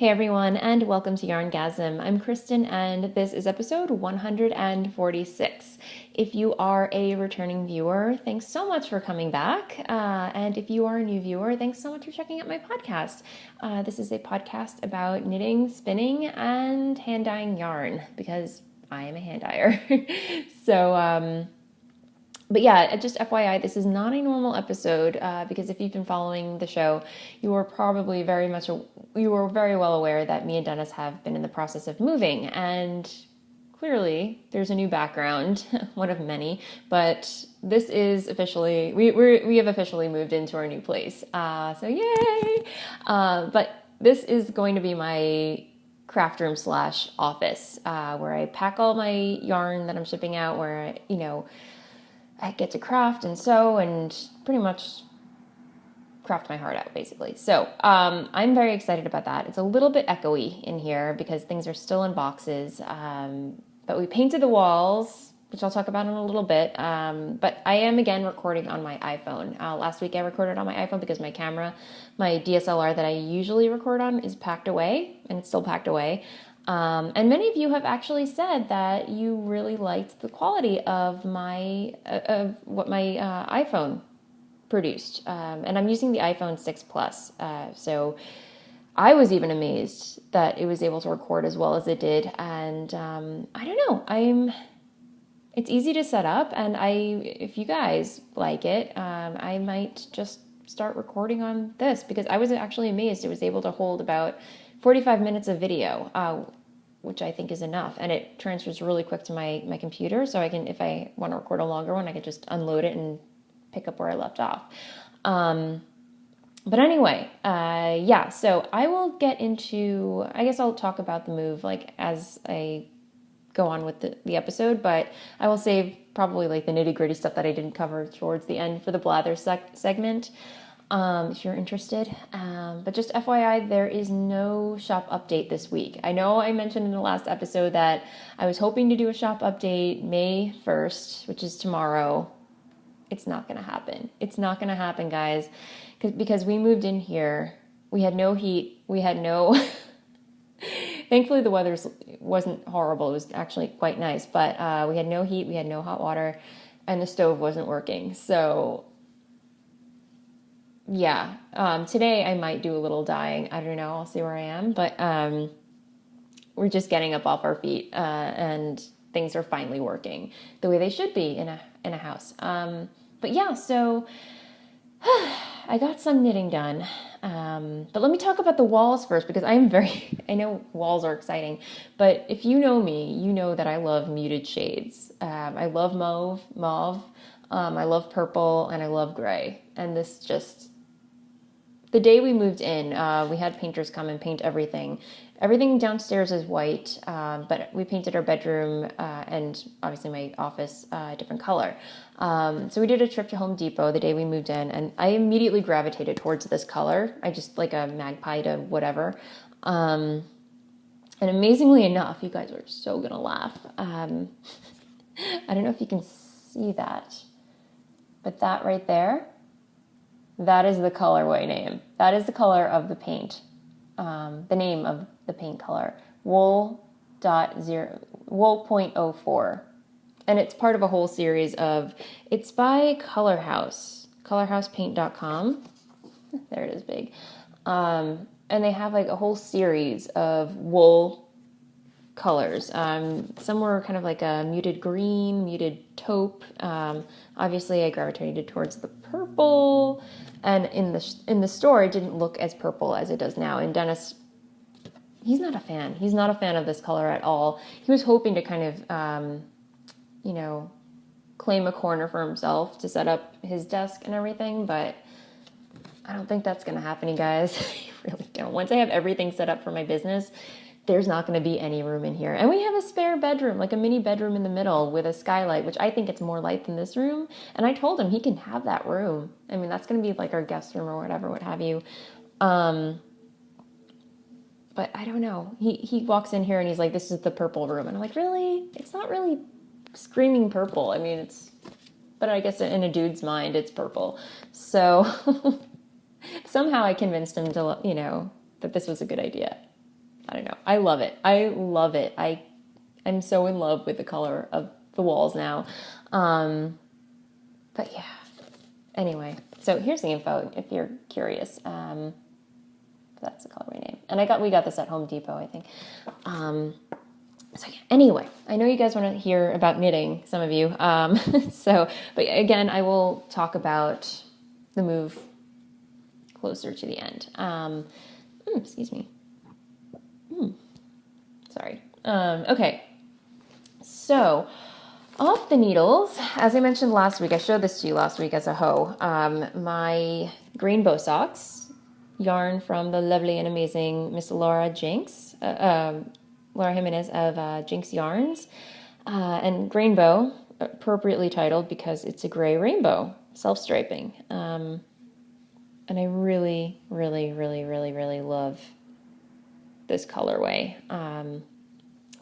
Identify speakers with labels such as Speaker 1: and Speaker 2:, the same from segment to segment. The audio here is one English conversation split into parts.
Speaker 1: Hey everyone, and welcome to YarnGasm. I'm Kristen, and this is episode 146. If you are a returning viewer, thanks so much for coming back. And if you are a new viewer, thanks so much for checking out my podcast. This is a podcast about knitting, spinning, and hand dyeing yarn, because I am a hand dyer. But yeah, just FYI, this is not a normal episode because if you've been following the show, you are probably very well aware that me and Dennis have been in the process of moving, and clearly there's a new background, one of many. But this is officially we have officially moved into our new place, so yay! But this is going to be my craft room / office where I pack all my yarn that I'm shipping out, where I get to craft and sew and pretty much craft my heart out, basically. So I'm very excited about that. It's a little bit echoey in here because things are still in boxes, but we painted the walls, which I'll talk about in a little bit. But I am, again, recording on my iPhone. Last week I recorded on my iPhone because my camera, my DSLR that I usually record on, is packed away, and it's still packed away. And many of you have actually said that you really liked the quality of what my iPhone produced. And I'm using the iPhone 6 Plus. So I was even amazed that it was able to record as well as it did. And I don't know, it's easy to set up. And if you guys like it, I might just start recording on this, because I was actually amazed it was able to hold about 45 minutes of video, which I think is enough. And it transfers really quick to my computer, so I can, if I want to record a longer one, I can just unload it and pick up where I left off. But anyway, yeah, so I will get into, I guess I'll talk about the move as I go on with the episode, but I will save probably the nitty-gritty stuff that I didn't cover towards the end for the blather segment. If you're interested. But just FYI, there is no shop update this week. I know I mentioned in the last episode that I was hoping to do a shop update May 1st, which is tomorrow. It's not going to happen. It's not going to happen, guys, because we moved in here. We had no heat. We had no... Thankfully, the weather wasn't horrible. It was actually quite nice, but we had no heat. We had no hot water, and the stove wasn't working. So... yeah, today I might do a little dyeing. I don't know. I'll see where I am. But we're just getting up off our feet, and things are finally working the way they should be in a house. But yeah, so I got some knitting done. But let me talk about the walls first, because I know walls are exciting. But if you know me, you know that I love muted shades. I love mauve. I love purple, and I love gray. And this just... the day we moved in, we had painters come and paint everything. Everything downstairs is white, but we painted our bedroom and obviously my office a different color. So we did a trip to Home Depot the day we moved in, and I immediately gravitated towards this color. I just like a magpie to whatever. And amazingly enough, you guys are so gonna laugh. I don't know if you can see that, but that right there, that is the colorway name. That is the color of the paint. The name of the paint color, wool.04. And it's part of a whole series of, it's by colorhousepaint.com. There it is big. And they have a whole series of wool colors. Some were kind of like a muted green, muted taupe. Obviously I gravitated towards the purple. And in the store, it didn't look as purple as it does now. And Dennis, he's not a fan. He's not a fan of this color at all. He was hoping to kind of, claim a corner for himself to set up his desk and everything. But I don't think that's going to happen, you guys. I really don't. Once I have everything set up for my business, there's not going to be any room in here. And we have a spare bedroom, like a mini bedroom in the middle with a skylight, which I think it's more light than this room. And I told him he can have that room. I mean, that's going to be like our guest room or whatever, what have you. But I don't know. He walks in here and he's like, this is the purple room. And I'm like, really? It's not really screaming purple. I mean, but I guess in a dude's mind, it's purple. So somehow I convinced him to, that this was a good idea. I don't know. I love it. I love it. I'm so in love with the color of the walls now. But yeah, anyway, so here's the info if you're curious. That's the colorway name. And we got this at Home Depot, I think. So yeah, anyway, I know you guys want to hear about knitting, some of you. But again, I will talk about the move closer to the end. Excuse me. Sorry. Okay. So off the needles, as I mentioned last week, I showed this to you last week as a hoe. My green bow socks, yarn from the lovely and amazing Miss Laura Jimenez of Jinx Yarns, and green bow, appropriately titled because it's a gray rainbow, self-striping. And I really, really, really, really, really love this colorway.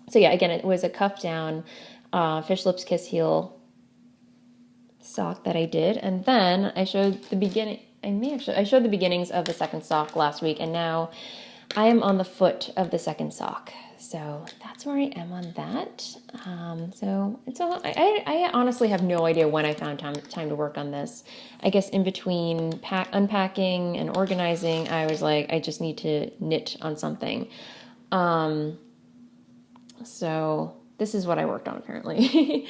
Speaker 1: So yeah, again, it was a cuff down Fish Lips Kiss Heel sock that I did, and then I showed the beginning. I showed the beginnings of the second sock last week, and now I am on the foot of the second sock. So that's where I am on that. I honestly have no idea when I found time to work on this. I guess in between unpacking and organizing, I was like, I just need to knit on something. So this is what I worked on apparently.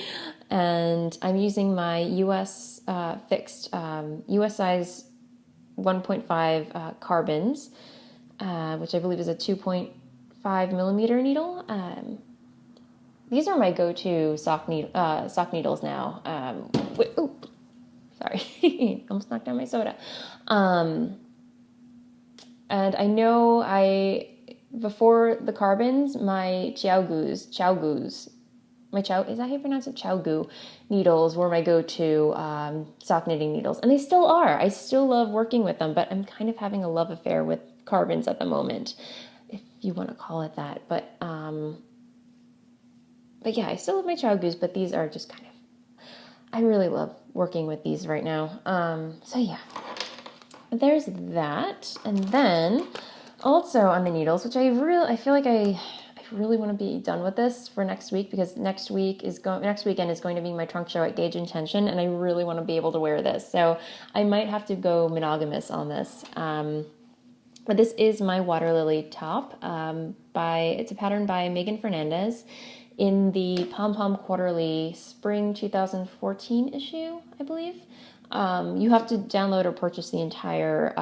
Speaker 1: And I'm using my US fixed US size 1.5 carbons, which I believe is a 2.5 millimeter needle. These are my go-to sock needles now. Sorry, almost knocked down my soda. And I know before the carbons, my is that how you pronounce it? Gu needles were my go-to sock knitting needles, and they still are. I still love working with them, but I'm kind of having a love affair with carbons at the moment, if you want to call it that. But yeah, I still love my Gus, but these are just kind of, I really love working with these right now. So yeah, there's that, and then also on the needles, which I feel like I really want to be done with this for next week, because next weekend is going to be my trunk show at Gauge Intention, and I really want to be able to wear this. So I might have to go monogamous on this. But this is my Water Lily top. It's a pattern by Megan Fernandez in the Pom Pom Quarterly Spring 2014 issue, I believe. You have to download or purchase the entire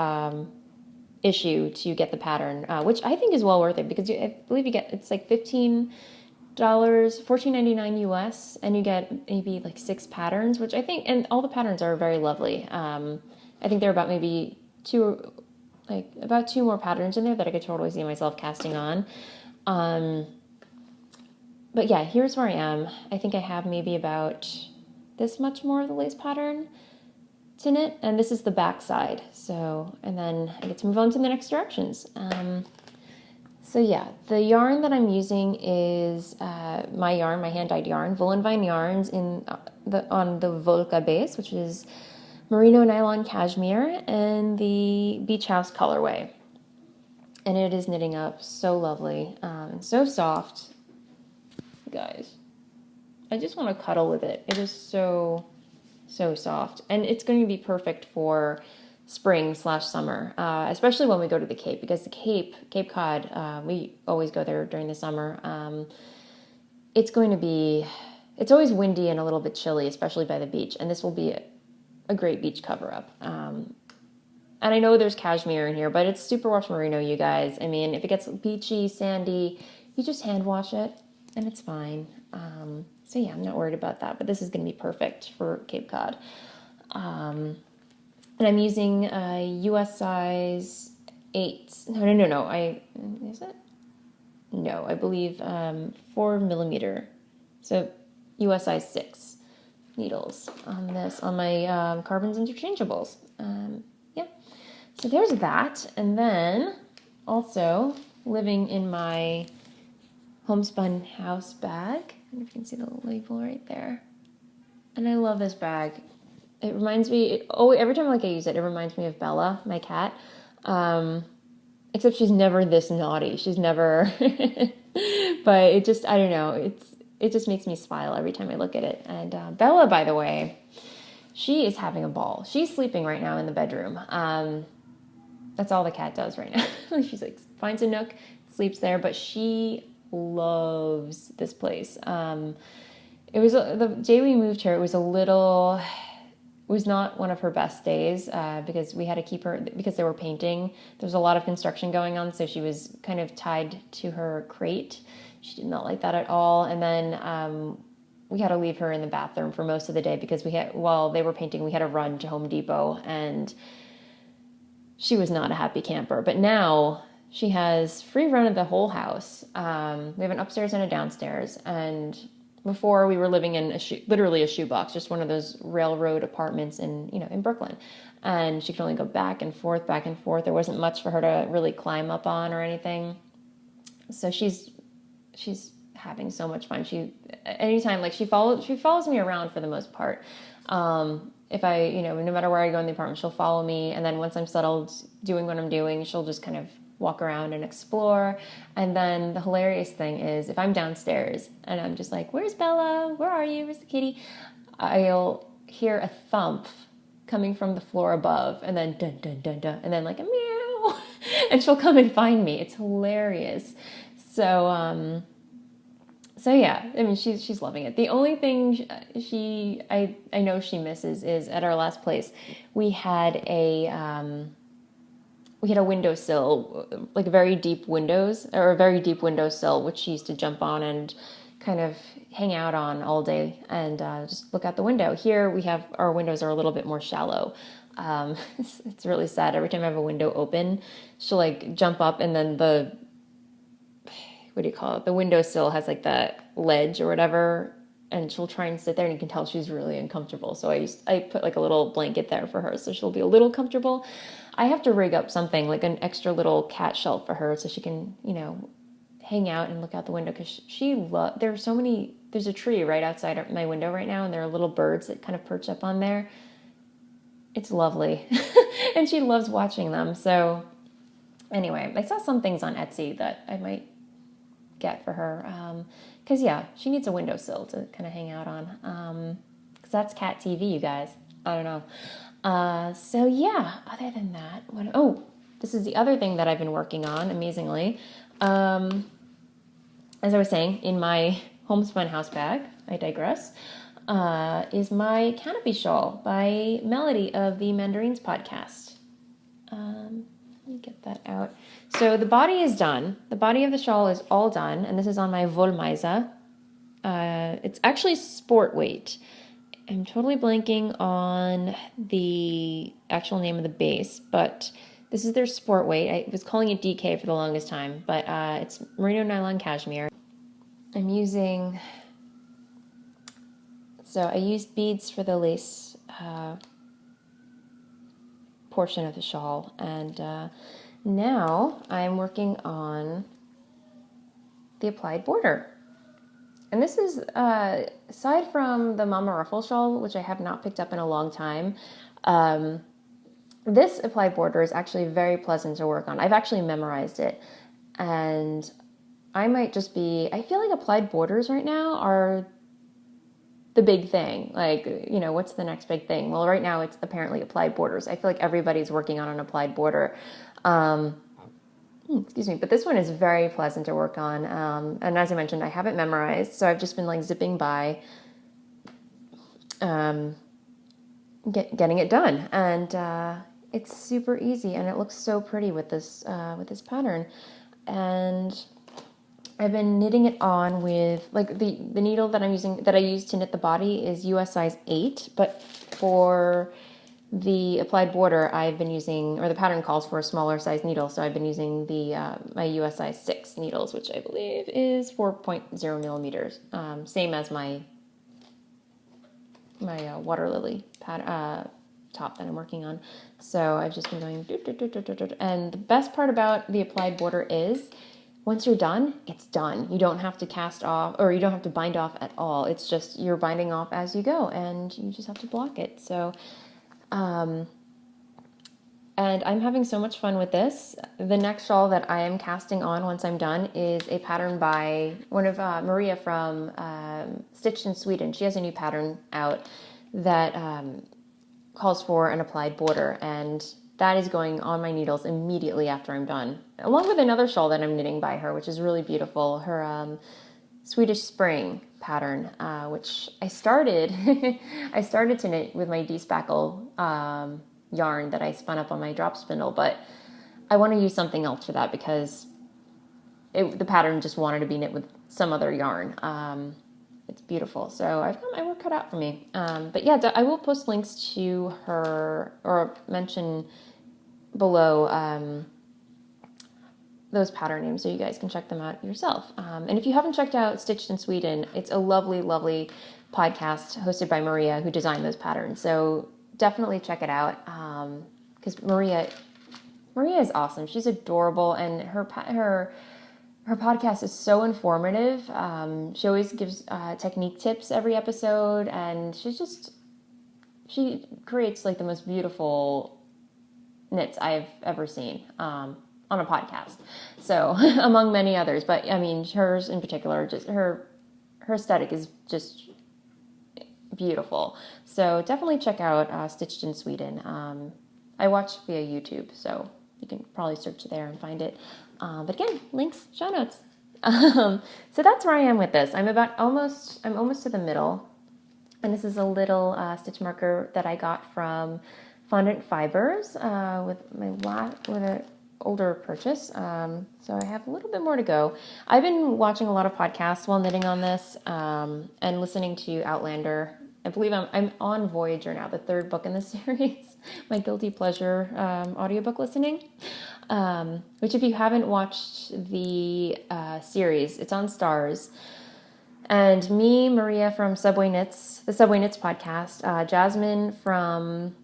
Speaker 1: issue to get the pattern, which I think is well worth it, because I believe it's like $15, $14.99 US, and you get maybe like 6 patterns, which I think, and all the patterns are very lovely. I think there are about maybe about 2 more patterns in there that I could totally see myself casting on. But yeah, here's where I am. I think I have maybe about this much more of the lace pattern to knit, and this is the back side. So, and then I get to move on to the next directions. So yeah, the yarn that I'm using is my hand-dyed yarn, Voolenvine yarns on the Volca base, which is merino nylon cashmere and the Beach House colorway. And it is knitting up so lovely, and so soft. Guys, I just want to cuddle with it. It is so soft, and it's going to be perfect for spring/summer, especially when we go to the Cape, because the Cape Cod, we always go there during the summer. It's always windy and a little bit chilly, especially by the beach, and this will be a great beach cover-up. And I know there's cashmere in here, but it's superwash merino, you guys. I mean, if it gets beachy, sandy, you just hand wash it and it's fine. So yeah, I'm not worried about that, but this is going to be perfect for Cape Cod. And I'm using a US size 8. No. Is it? No, I believe 4 millimeter. So US size 6 needles on my Carbons Interchangeables. Yeah. So there's that. And then also living in my homespun house bag. I don't know if you can see the label right there. And I love this bag. It reminds me, every time I use it, it reminds me of Bella, my cat. And except she's never this naughty. She's never, but it just, I don't know. It just makes me smile every time I look at it. And Bella, by the way, she is having a ball. She's sleeping right now in the bedroom. That's all the cat does right now. She's like, finds a nook, sleeps there, but she loves this place. It was the day we moved here. It was not one of her best days because we had to keep her, because they were painting. There's a lot of construction going on, so she was kind of tied to her crate. She did not like that at all. And then we had to leave her in the bathroom for most of the day because while they were painting, we had to run to Home Depot, and she was not a happy camper. But now she has free run of the whole house. We have an upstairs and a downstairs, and before we were living in literally a shoebox, just one of those railroad apartments in Brooklyn. And she could only go back and forth, back and forth. There wasn't much for her to really climb up on or anything. So she's having so much fun. Anytime, like, she follows me around for the most part. If no matter where I go in the apartment, she'll follow me. And then once I'm settled doing what I'm doing, she'll just kind of walk around and explore. And then the hilarious thing is, if I'm downstairs and I'm just like, where's Bella? Where are you? Where's the kitty? I'll hear a thump coming from the floor above, and then dun, dun, dun, dun, and then like a meow, and she'll come and find me. It's hilarious. So yeah, I mean, she's loving it. The only thing I know she misses is, at our last place, we had a windowsill, like very deep windows, or a very deep windowsill, which she used to jump on and kind of hang out on all day and just look out the window. Here our windows are a little bit more shallow. It's really sad. Every time I have a window open, she'll like jump up, and then the windowsill has like that ledge or whatever, and she'll try and sit there, and you can tell she's really uncomfortable. So I put like a little blanket there for her, so she'll be a little comfortable. I have to rig up something like an extra little cat shelf for her so she can, hang out and look out the window, because there's a tree right outside my window right now, and there are little birds that kind of perch up on there. It's lovely. And she loves watching them. So anyway, I saw some things on Etsy that I might get for her. Because she needs a windowsill to kind of hang out on. Because that's cat TV, you guys. I don't know. So yeah, other than that, this is the other thing that I've been working on, amazingly. As I was saying, in my homespun house bag, I digress, is my Canopy Shawl by Melody of the Mandarins podcast. Let me get that out. So the body is done. The body of the shawl is all done, and this is on my Voolenvine. It's actually sport weight. I'm totally blanking on the actual name of the base, but this is their sport weight. I was calling it DK for the longest time, but it's merino nylon cashmere. I used beads for the lace portion of the shawl, and now I'm working on the applied border. And this is, aside from the Mama Ruffle shawl, which I have not picked up in a long time, this applied border is actually very pleasant to work on. I've actually memorized it, and I feel like applied borders right now are the big thing. Like, what's the next big thing? Well, right now it's apparently applied borders. I feel like everybody's working on an applied border. Excuse me, but this one is very pleasant to work on. And as I mentioned, I have it memorized, so I've just been like zipping by, getting it done. And it's super easy, and it looks so pretty with this pattern. And I've been knitting it on with, like, the needle that I use to knit the body is US size 8, but for the applied border, I've been using, or the pattern calls for a smaller size needle, so I've been using my US size 6 needles, which I believe is 4.0 millimeters, same as my water lily top that I'm working on. So I've just been going, and the best part about the applied border is, once you're done, it's done. You don't have to cast off, or you don't have to bind off at all. It's just, you're binding off as you go, and you just have to block it. So And I'm having so much fun with this. The next shawl that I am casting on once I'm done is a pattern by one of Maria from Stitched in Sweden. She has a new pattern out that calls for an applied border, and that is going on my needles immediately after I'm done, along with another shawl that I'm knitting by her, which is really beautiful. Her Swedish Spring pattern, which I started I started to knit with my D-spackle yarn that I spun up on my drop spindle, but I want to use something else for that because the pattern just wanted to be knit with some other yarn. It's beautiful. So I've got my work cut out for me. But yeah, I will post links to her or mention below those pattern names so you guys can check them out yourself. And if you haven't checked out Stitched in Sweden, it's a lovely, lovely podcast hosted by Maria who designed those patterns. So definitely check it out because Maria is awesome. She's adorable, and her podcast is so informative. She always gives technique tips every episode, and she creates like the most beautiful knits I've ever seen on a podcast. So among many others, but I mean hers in particular, just her aesthetic is just beautiful. So definitely check out Stitched in Sweden. I watch via YouTube, so you can probably search there and find it. But again, links, show notes. So that's where I am with this. I'm almost to the middle, and this is a little stitch marker that I got from Fondant Fibers with an older purchase. So I have a little bit more to go. I've been watching a lot of podcasts while knitting on this, and listening to Outlander. I believe I'm on Voyager now, the third book in the series, my guilty pleasure audiobook listening, which if you haven't watched the series, it's on Stars. And me, Maria from the Subway Knits podcast, Jasmine from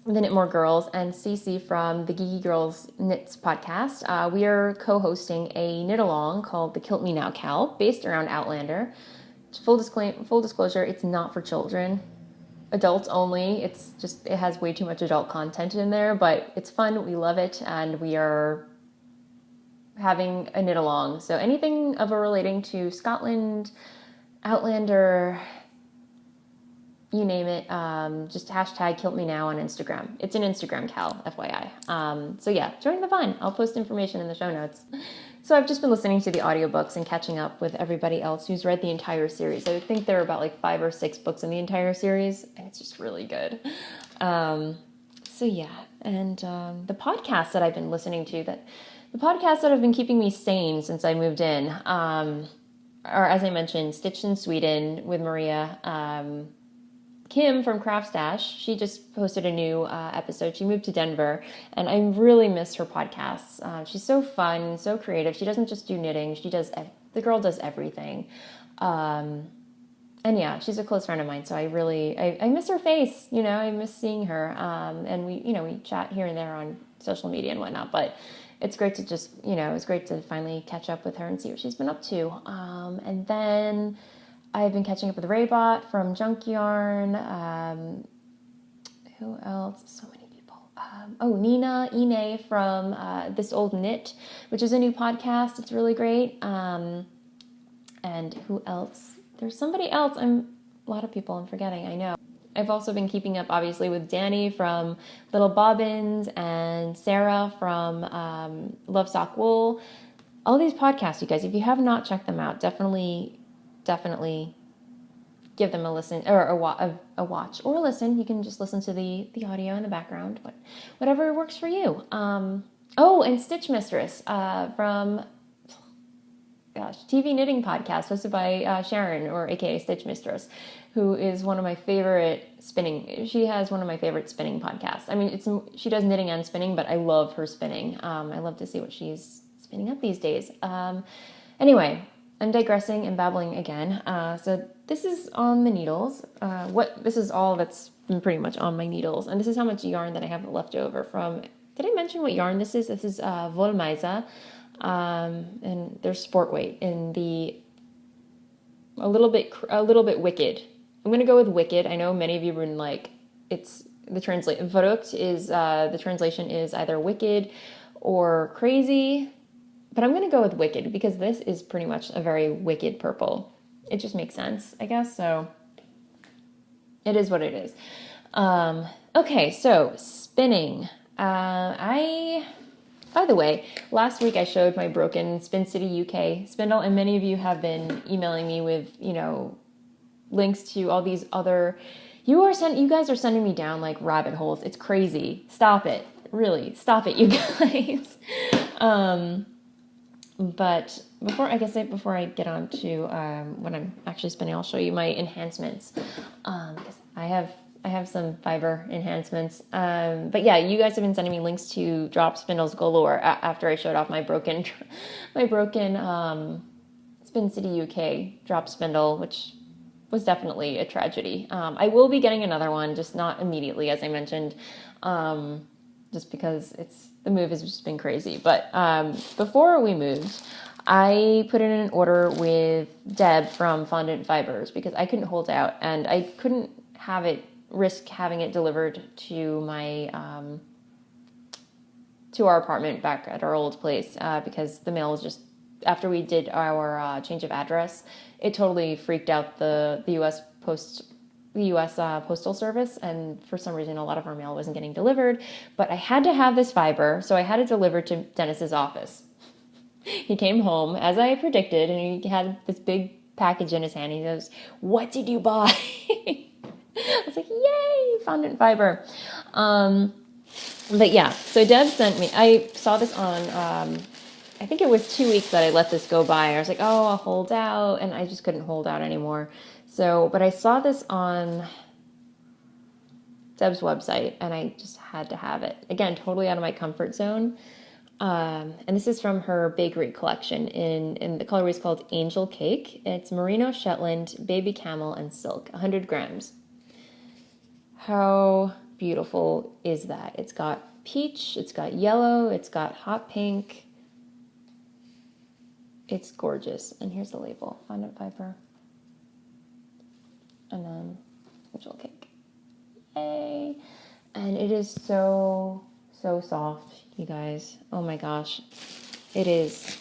Speaker 1: the Knit More Girls, and Cece from the Geeky Girls Knits podcast, we are co-hosting a knit-along called the Kilt Me Now Cal, based around Outlander. Full disclosure, it's not for children, adults only. It has way too much adult content in there, but it's fun. We love it, and we are having a knit along. So anything of a relating to Scotland, Outlander, you name it, just hashtag Kilt Me Now on Instagram. It's an Instagram cal, FYI. So yeah, join the fun. I'll post information in the show notes. So I've just been listening to the audiobooks and catching up with everybody else who's read the entire series. I think there are about like 5 or 6 books in the entire series, and it's just really good. So yeah, and the podcasts that I've been listening to, the podcasts that have been keeping me sane since I moved in, are, as I mentioned, Stitched in Sweden with Maria. Kim from Craft Stash, she just posted a new episode. She moved to Denver, and I really miss her podcasts. She's so fun, so creative. She doesn't just do knitting. The girl does everything. And yeah, she's a close friend of mine, so I miss her face. I miss seeing her. And we chat here and there on social media and whatnot, but it's great to it's great to finally catch up with her and see what she's been up to. And then I've been catching up with Raybot from Junk Yarn. Who else? So many people. Ine from This Old Knit, which is a new podcast. It's really great. And who else? There's somebody else. A lot of people I'm forgetting, I know. I've also been keeping up, obviously, with Danny from Little Bobbins and Sarah from Love Sock Wool. All these podcasts, you guys, if you have not checked them out, definitely give them a listen or a watch or a listen. You can just listen to the audio in the background, but whatever works for you. And Stitch Mistress from TV Knitting Podcast hosted by Sharon, or aka Stitch Mistress, who is one of my favorite spinning. She has one of my favorite spinning podcasts. I mean, she does knitting and spinning, but I love her spinning. I love to see what she's spinning up these days. Anyway, I'm digressing and babbling again. So this is on the needles. This is all that's been pretty much on my needles, and this is how much yarn that I have left over from. Did I mention what yarn this is? This is Voolenvine, and there's sport weight in the a little bit wicked. I'm gonna go with wicked. I know many of you have been like, it's Verrückt is, the translation is either wicked or crazy, but I'm going to go with wicked because this is pretty much a very wicked purple. It just makes sense, I guess, so it is what it is. Okay, so spinning. By the way, last week I showed my broken Spin City UK spindle, and many of you have been emailing me with, links to all these other. You guys are sending me down like rabbit holes. It's crazy. Stop it. Really, stop it, you guys. But before I get on to when I'm actually spinning, I'll show you my enhancements. Because I have some fiber enhancements. But yeah, you guys have been sending me links to drop spindles galore after I showed off my broken Spin City UK drop spindle, which was definitely a tragedy. I will be getting another one, just not immediately, as I mentioned, just because the move has just been crazy. But before we moved, I put in an order with Deb from Fondant Fibers because I couldn't hold out, and I couldn't risk having it delivered to my to our apartment back at our old place because the mail was just, after we did our change of address, it totally freaked out the U.S. Postal Service, and for some reason a lot of our mail wasn't getting delivered. But I had to have this fiber, so I had it delivered to Dennis's office. He came home as I predicted, and he had this big package in his hand. He goes, "What did you buy?" I was like, "Yay, fondant fiber!" But yeah, so Deb sent me. I saw this on. I think it was 2 weeks that I let this go by. I was like, "Oh, I'll hold out," and I just couldn't hold out anymore. So, but I saw this on Deb's website, and I just had to have it. Again, totally out of my comfort zone. And this is from her bakery collection. In the colorway is called Angel Cake. It's merino, Shetland, baby camel, and silk. 100 grams. How beautiful is that? It's got peach, it's got yellow, it's got hot pink. It's gorgeous. And here's the label, fondant fiber. And then Angel Cake. Yay! And it is so soft, you guys. Oh my gosh. It is.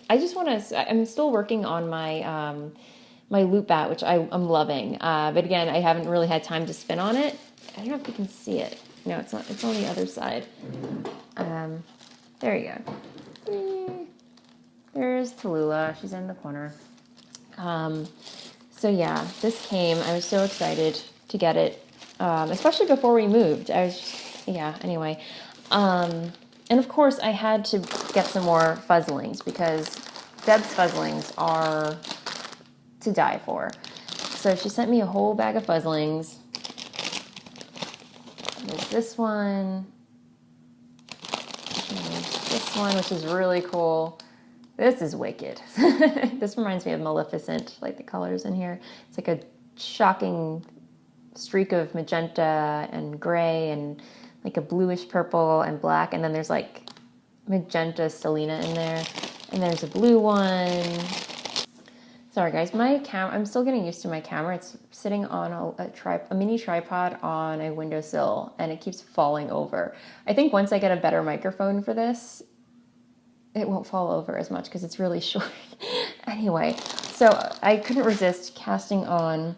Speaker 1: I'm still working on my my loop bat, which I'm loving. But again, I haven't really had time to spin on it. I don't know if you can see it. No, it's not. It's on the other side. There you go. There's Tallulah. She's in the corner. So yeah, this came. I was so excited to get it, especially before we moved. Anyway. And of course, I had to get some more fuzzlings because Deb's fuzzlings are to die for. So she sent me a whole bag of fuzzlings. There's this one. There's this one, which is really cool. This is wicked. This reminds me of Maleficent, like the colors in here. It's like a shocking streak of magenta and gray and like a bluish purple and black. And then there's like magenta Selena in there. And there's a blue one. Sorry guys, I'm still getting used to my camera. It's sitting on a mini tripod on a windowsill and it keeps falling over. I think once I get a better microphone for this, it won't fall over as much because it's really short. Anyway, so I couldn't resist casting on.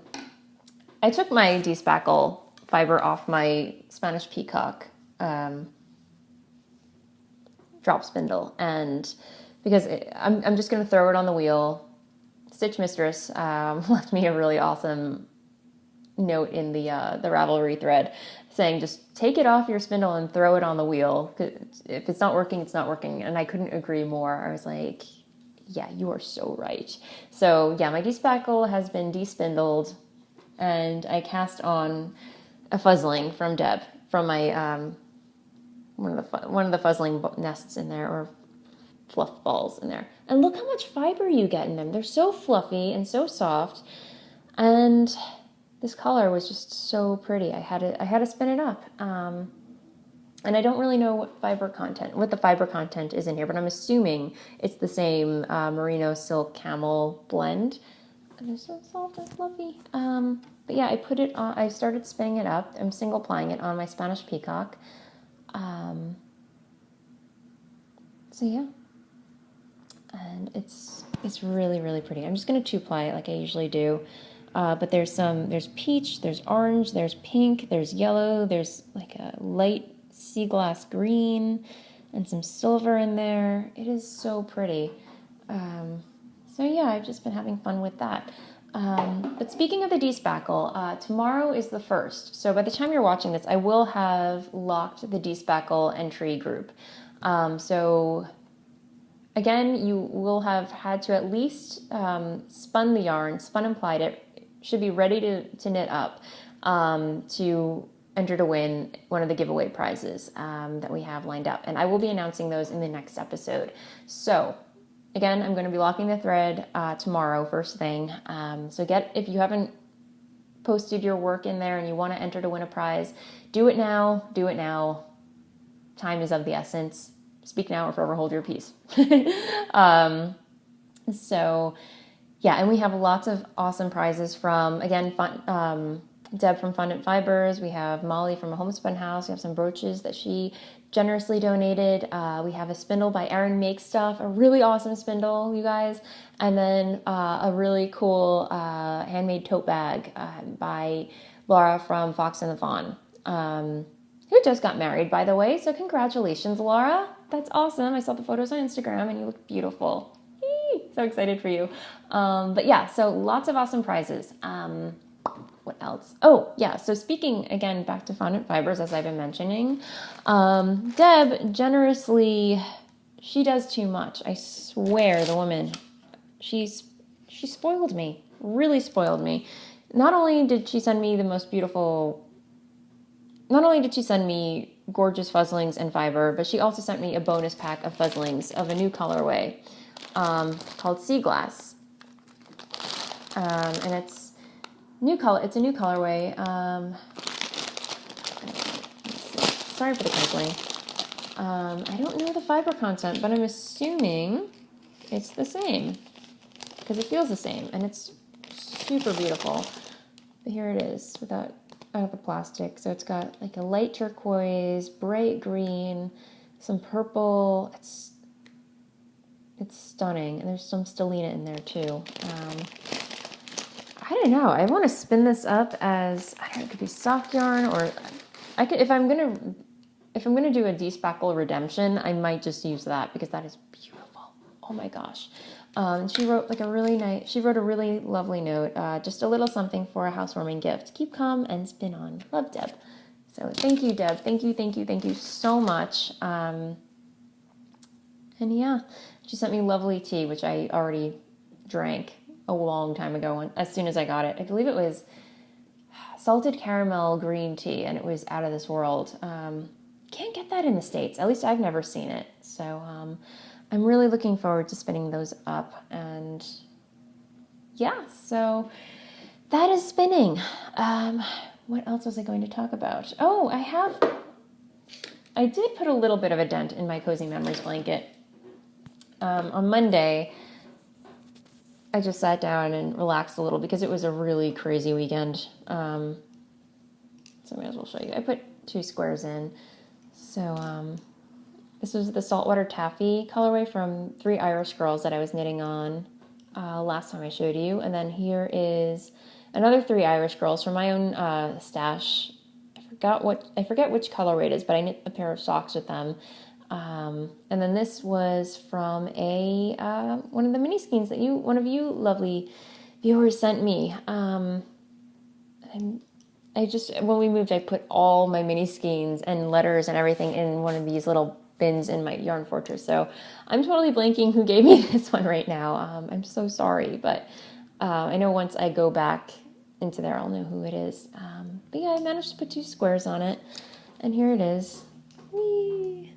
Speaker 1: I took my D-spackle fiber off my Spanish Peacock drop spindle, and because I'm just going to throw it on the wheel. Stitch Mistress left me a really awesome note in the Ravelry thread saying just take it off your spindle and throw it on the wheel. If it's not working, it's not working. And I couldn't agree more. I was like, yeah, you are so right. So yeah, my D-spackle has been de-spindled and I cast on a fuzzling from Deb, from my one of the fuzzling nests in there, or fluff balls in there. And look how much fiber you get in them. They're so fluffy and so soft. And this color was just so pretty. I had to spin it up. And I don't really know what the fiber content is in here, but I'm assuming it's the same merino silk camel blend. And they're so soft and fluffy. But yeah, I put it on, I started spinning it up. I'm single plying it on my Spanish Peacock. So yeah, and it's really, really pretty. I'm just gonna 2-ply it like I usually do. But there's peach, there's orange, there's pink, there's yellow, there's like a light sea glass green, and some silver in there. It is so pretty. So yeah, I've just been having fun with that. But speaking of the despackle, tomorrow is the 1st. So by the time you're watching this, I will have locked the despackle entry group. So again, you will have had to at least spun the yarn, spun and plied it, should be ready to knit up to enter to win one of the giveaway prizes that we have lined up. And I will be announcing those in the next episode. So again, I'm going to be locking the thread tomorrow, first thing. So if you haven't posted your work in there and you want to enter to win a prize, do it now. Do it now. Time is of the essence. Speak now or forever hold your peace. So yeah, and we have lots of awesome prizes from, again, Deb from Fondant Fibers. We have Molly from a Homespun House. We have some brooches that she generously donated. We have a spindle by Erin Make Stuff, a really awesome spindle, you guys. And then a really cool handmade tote bag by Laura from Fox and the Fawn, who just got married, by the way. So congratulations, Laura. That's awesome. I saw the photos on Instagram and you look beautiful. So excited for you. But yeah, so lots of awesome prizes. What else? Oh, yeah. So speaking again, back to Fondant Fibers, as I've been mentioning, Deb generously, she does too much. I swear, the woman, she spoiled me, really spoiled me. Not only did she send me gorgeous fuzzlings and fiber, but she also sent me a bonus pack of fuzzlings of a new colorway called Sea Glass. And it's a new colorway. Sorry for the crinkling. I don't know the fiber content, but I'm assuming it's the same because it feels the same and it's super beautiful. But here it is out of the plastic. So it's got like a light turquoise, bright green, some purple. It's stunning, and there's some stellina in there too. I don't know. I want to spin this up as, I don't know, it could be soft yarn, or I could, if I'm gonna do a despackle redemption, I might just use that because that is beautiful. Oh my gosh. She wrote a really lovely note, just a little something for a housewarming gift. Keep calm and spin on. Love, Deb. So thank you, Deb. Thank you so much. And yeah, she sent me lovely tea, which I already drank a long time ago as soon as I got it. I believe it was salted caramel green tea, and it was out of this world. Can't get that in the States. At least I've never seen it. So I'm really looking forward to spinning those up. And yeah, so that is spinning. What else was I going to talk about? Oh, I did put a little bit of a dent in my Cozy Memories blanket. On Monday, I just sat down and relaxed a little because it was a really crazy weekend. So I may as well show you. I put 2 squares in. So this was the Saltwater Taffy colorway from 3 Irish Girls that I was knitting on last time I showed you. And then here is another 3 Irish Girls from my own stash. I forget which colorway it is, but I knit a pair of socks with them. And then this was from one of the mini skeins that one of you lovely viewers sent me. When we moved, I put all my mini skeins and letters and everything in one of these little bins in my Yarn Fortress. So I'm totally blanking who gave me this one right now. I'm so sorry, but I know once I go back into there, I'll know who it is. But yeah, I managed to put 2 squares on it, and here it is. Whee!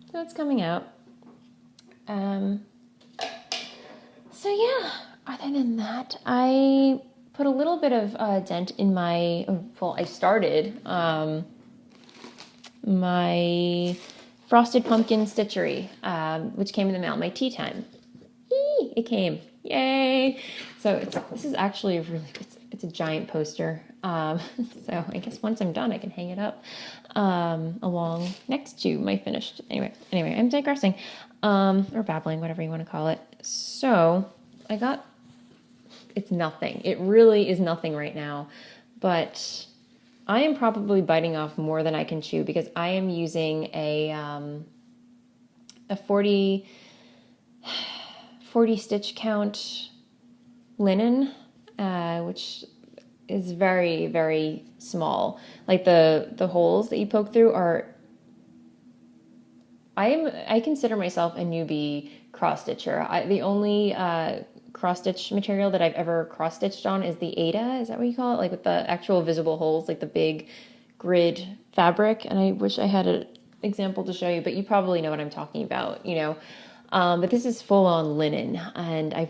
Speaker 1: So it's coming out. So yeah, other than that, I put a little bit of dent in I started my Frosted Pumpkin Stitchery, which came in the mail, my tea time. It came. Yay! So this is actually it's a giant poster. So I guess once I'm done, I can hang it up along next to my finished. Anyway, I'm digressing or babbling, whatever you want to call it. So it's nothing. It really is nothing right now, but I am probably biting off more than I can chew because I am using a 40 stitch count linen, which is very, very small. Like the holes that you poke through are, I consider myself a newbie cross stitcher. The only cross stitch material that I've ever cross stitched on is the Ada. Is that what you call it? Like with the actual visible holes, like the big grid fabric. And I wish I had an example to show you, but you probably know what I'm talking about, you know. But this is full on linen, and I've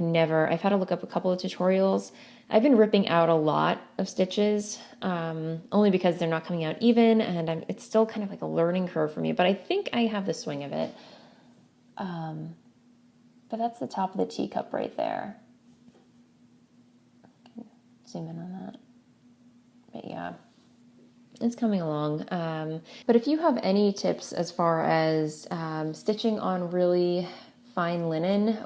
Speaker 1: had to look up a couple of tutorials. I've been ripping out a lot of stitches, only because they're not coming out even, and it's still kind of like a learning curve for me, but I think I have the swing of it. But that's the top of the teacup right there. Zoom in on that. But yeah, it's coming along. But if you have any tips as far as stitching on really fine linen,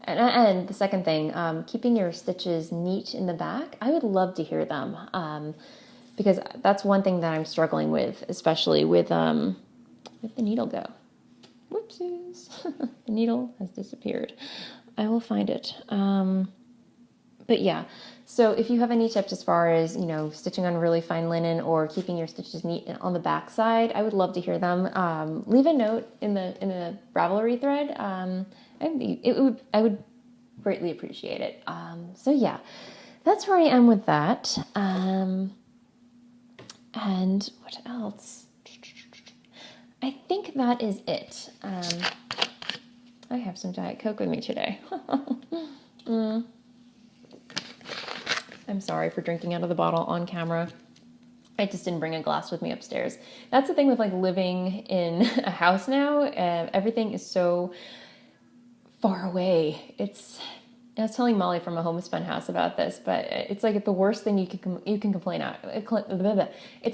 Speaker 1: and the second thing, keeping your stitches neat in the back, I would love to hear them, because that's one thing that I'm struggling with, especially with the needle go. Whoopsies. The needle has disappeared. I will find it. But yeah, so if you have any tips as far as, you know, stitching on really fine linen or keeping your stitches neat on the back side, I would love to hear them. Leave a note in the Ravelry thread. I would greatly appreciate it. So yeah, that's where I am with that. And what else? I think that is it. I have some Diet Coke with me today. I'm sorry for drinking out of the bottle on camera. I just didn't bring a glass with me upstairs. That's the thing with like living in a house now. Everything is so far away. I was telling Molly from a homespun house about this, but it's like the worst thing you can complain out. It's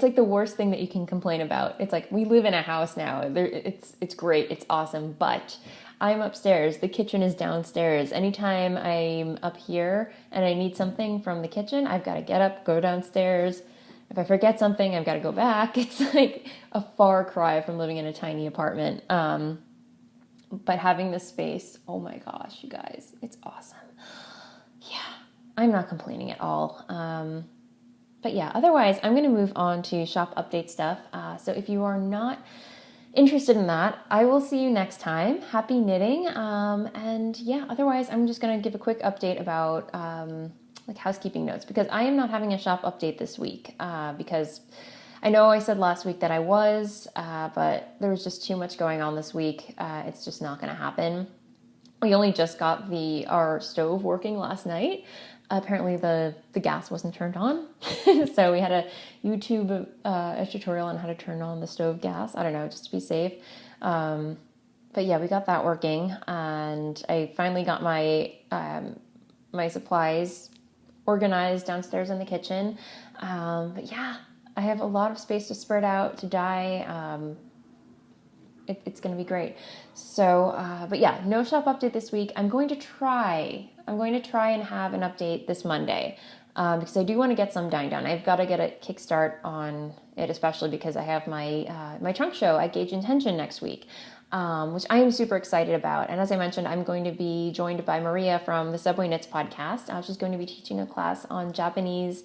Speaker 1: like the worst thing that you can complain about. It's like we live in a house now. It's great. It's awesome, but I'm upstairs. The kitchen is downstairs. Anytime I'm up here and I need something from the kitchen, I've got to get up, go downstairs. If I forget something, I've got to go back. It's like a far cry from living in a tiny apartment. But having this space, oh my gosh, you guys, it's awesome. Yeah, I'm not complaining at all. But yeah, otherwise, I'm going to move on to shop update stuff. So if you are not interested in that, I will see you next time. Happy knitting. And yeah, otherwise, I'm just going to give a quick update about like housekeeping notes, because I am not having a shop update this week because I know I said last week that I was, but there was just too much going on this week. It's just not going to happen. We only just got our stove working last night. Apparently the gas wasn't turned on. So we had a YouTube a tutorial on how to turn on the stove gas. I don't know, just to be safe. But yeah, we got that working, and I finally got my my supplies organized downstairs in the kitchen. But yeah, I have a lot of space to spread out, to dye. It's going to be great. So, but yeah, no shop update this week. I'm going to try and have an update this Monday, because I do want to get some dyeing done. I've got to get a kickstart on it, especially because I have my trunk show at Gauge Intention next week, which I am super excited about. And as I mentioned, I'm going to be joined by Maria from the Subway Knits podcast. She's going to be teaching a class on Japanese,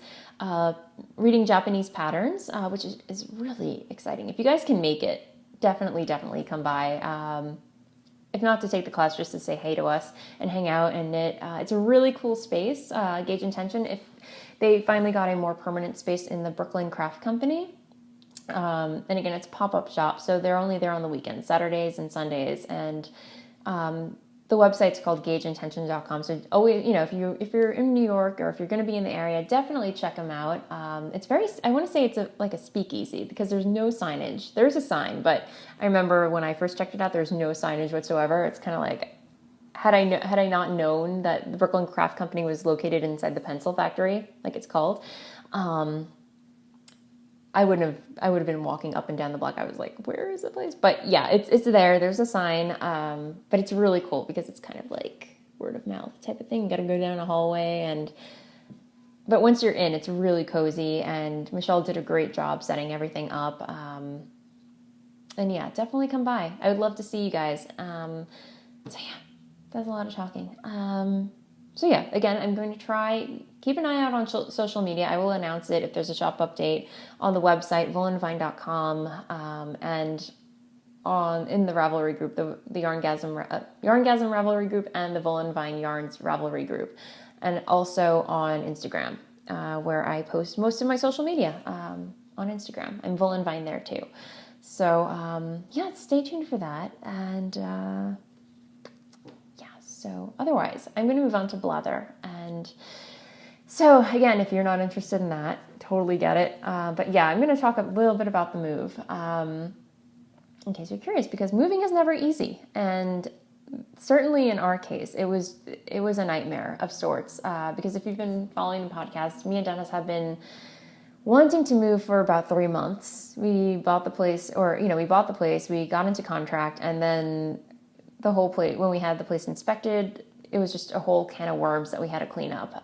Speaker 1: reading Japanese patterns, which is really exciting. If you guys can make it, definitely come by. If not to take the class, just to say hey to us and hang out and knit. It's a really cool space, Gauge Intention. If they finally got a more permanent space in the Brooklyn Craft Company. And again, it's a pop-up shop, so they're only there on the weekends, Saturdays and Sundays. And the website's called gaugeintention.com. So always, if you're in New York or if you're going to be in the area, definitely check them out. It's I want to say it's like a speakeasy, because there's no signage. There's a sign, but I remember when I first checked it out, there's no signage whatsoever. It's kind of like, had I not known that the Brooklyn Craft Company was located inside the pencil factory, like it's called, I would have been walking up and down the block. I was like, where is the place? But yeah, it's there. There's a sign. But it's really cool because it's kind of like word of mouth type of thing. You got to go down a hallway but once you're in, it's really cozy, and Michelle did a great job setting everything up. And yeah, definitely come by. I would love to see you guys. So yeah, that's a lot of talking. So yeah, again, I'm going to keep an eye out on social media. I will announce it if there's a shop update on the website, Voolenvine.com, and in the Ravelry group, the YarnGasm Ravelry group and the Voolenvine Yarns Ravelry group, and also on Instagram, where I post most of my social media on Instagram. I'm Voolenvine there too. So yeah, stay tuned for that. And so otherwise, I'm going to move on to blather. And so again, if you're not interested in that, totally get it. But yeah, I'm going to talk a little bit about the move, in case you're curious, because moving is never easy. And certainly in our case, it was a nightmare of sorts. Because if you've been following the podcast, me and Dennis have been wanting to move for about 3 months. We bought the place, we got into contract, and then the whole place, when we had the place inspected, it was just a whole can of worms that we had to clean up.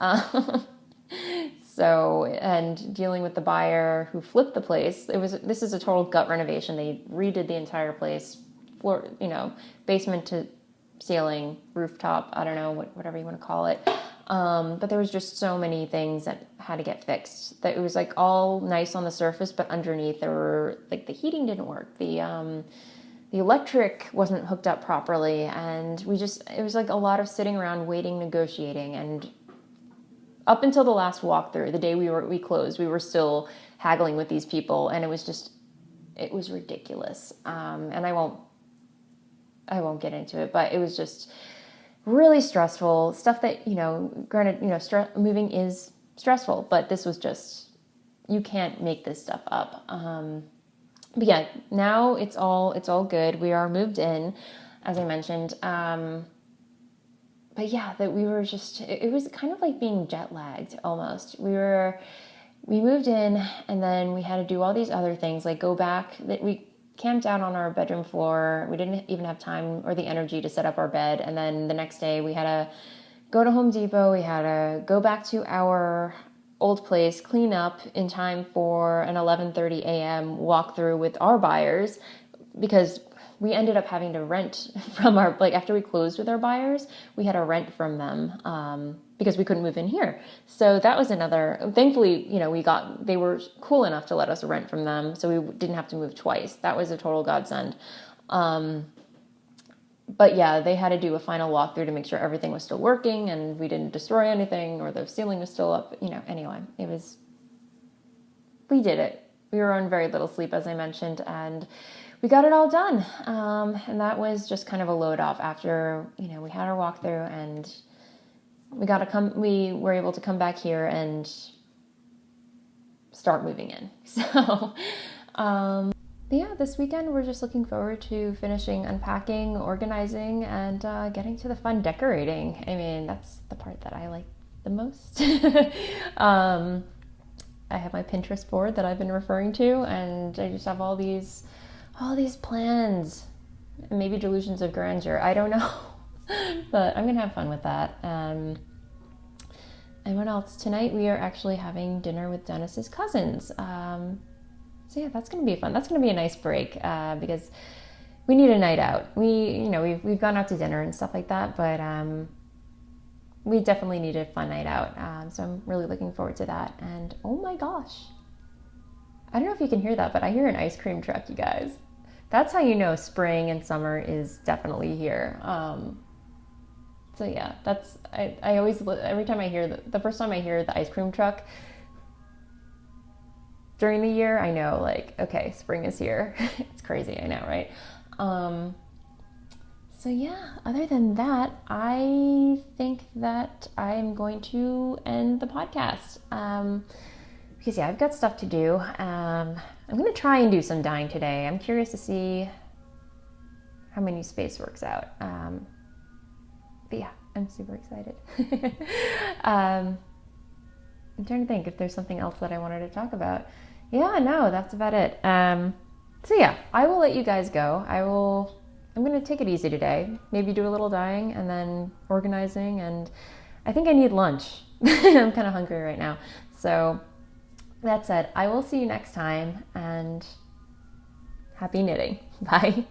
Speaker 1: And dealing with the buyer who flipped the place, this is a total gut renovation. They redid the entire place, floor, basement to ceiling, rooftop, I don't know, whatever you want to call it. But there was just so many things that had to get fixed, that it was like all nice on the surface, but underneath there were, like, the heating didn't work. The electric wasn't hooked up properly, and it was like a lot of sitting around waiting, negotiating, and up until the last walkthrough, the day we closed, we were still haggling with these people, and it was ridiculous. And I won't get into it, but it was just really stressful stuff that, granted, moving is stressful, but this was just, you can't make this stuff up. But yeah, now it's all good. We are moved in, as I mentioned. But yeah, that we were just, it was kind of like being jet lagged almost. We moved in, and then we had to do all these other things, like go back, that we camped out on our bedroom floor. We didn't even have time or the energy to set up our bed. And then the next day we had to go to Home Depot. We had to go back to our old place, clean up in time for an 11:30 a.m. walkthrough with our buyers, because we ended up having to rent from after we closed with our buyers, we had to rent from them, because we couldn't move in here. So that was thankfully, they were cool enough to let us rent from them, so we didn't have to move twice. That was a total godsend. But yeah, they had to do a final walkthrough to make sure everything was still working and we didn't destroy anything or the ceiling was still up. Anyway, we did it. We were on very little sleep, as I mentioned, and we got it all done. And that was just kind of a load off after, we had our walkthrough, and we were able to come back here and start moving in. So, yeah, this weekend we're just looking forward to finishing unpacking, organizing, and getting to the fun decorating. I mean, that's the part that I like the most. I have my Pinterest board that I've been referring to, and I just have all these plans, maybe delusions of grandeur. I don't know, but I'm gonna have fun with that. And what else? Tonight we are actually having dinner with Dennis's cousins. So yeah, that's going to be fun. That's going to be a nice break, because we need a night out. We've gone out to dinner and stuff like that, but we definitely need a fun night out. So I'm really looking forward to that. And oh my gosh, I don't know if you can hear that, but I hear an ice cream truck, you guys. That's how you know spring and summer is definitely here. So yeah, I always, every time I hear the first time I hear the ice cream truck during the year, I know, like, okay, spring is here. It's crazy, I know, right? So yeah, other than that, I think that I'm going to end the podcast. Because yeah, I've got stuff to do. I'm going to try and do some dyeing today. I'm curious to see how my new space works out. yeah, I'm super excited. I'm trying to think if there's something else that I wanted to talk about. Yeah, no, that's about it. So yeah, I will let you guys go. I'm going to take it easy today. Maybe do a little dyeing and then organizing, and I think I need lunch. I'm kind of hungry right now. So that said, I will see you next time, and happy knitting. Bye.